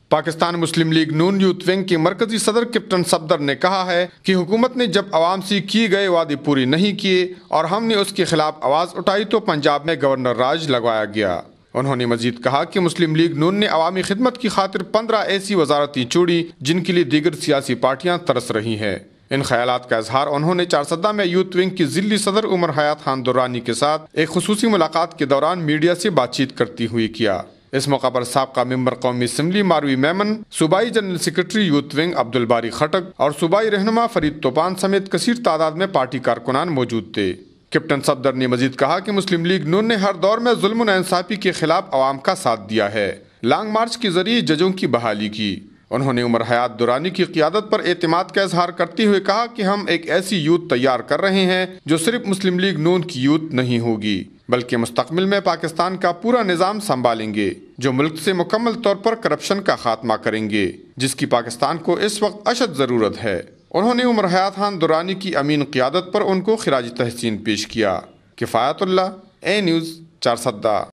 پاکستان مسلم league نون youth wing کے مرکزی صدر کیپٹن صفدر نے کہا ہے کہ حکومت نے جب عوام سے کیے گئے وعدے پوری نہیں کیے اور ہم نے اس کے خلاف آواز اٹھائی تو پنجاب میں گورنر راج لگوایا گیا۔ انہوں نے مزید کہا کہ مسلم لیگ نون نے عوامی خدمت کی خاطر 15 ایسی وزارتیں چھوڑی جن کے لیے دیگر سیاسی پارٹیاں ترس رہی ہیں۔ ان خیالات کا اظہار انہوں نے چارسدہ میں یوتھ ونگ کی ضلعی صدر عمر حیات خان درانی کے ساتھ ایک خصوصی ملاقات کے دوران میڈیا سے بات چیت کرتی ہوئی کیا۔ اس موقع پر سابقہ ممبر قومی اسمبلی ماروی میمن، صوبائی general secretary youth wing Abdul Bari Khattak اور صوبائی رہنما فرید توپان سمیت کثیر تعداد میں پارٹی کارکنان موجود تھے۔ کیپٹن صفدر نے مزید کہا کہ مسلم لیگ نون نے ہر دور میں ظلم و ناانصافی کے خلاف عوام کا ساتھ دیا ہے۔ لانگ مارچ کے ذریعے ججوں کی بحالی کی۔ انہوں نے عمر حیات درانی کی قیادت پر اعتماد کا اظہار کرتے ہوئے کہا کہ ہم ایک ایسی یوتھ تیار کر رہے ہیں جو صرف مسلم لیگ نون کی یوتھ نہیں ہوگی بلکہ مستقبل میں پاکستان کا پورا نظام سنبھالیں گے، جو ملک سے مکمل طور پر کرپشن کا خاتمہ کریں گے، جس کی پاکستان کو اس وقت اشد ضرورت ہے۔ انہوں نے عمر حیات خان درانی کی امین قیادت پر ان کو خراج تحسین پیش کیا۔ کفایت اللہ، اے نیوز، چارسدہ۔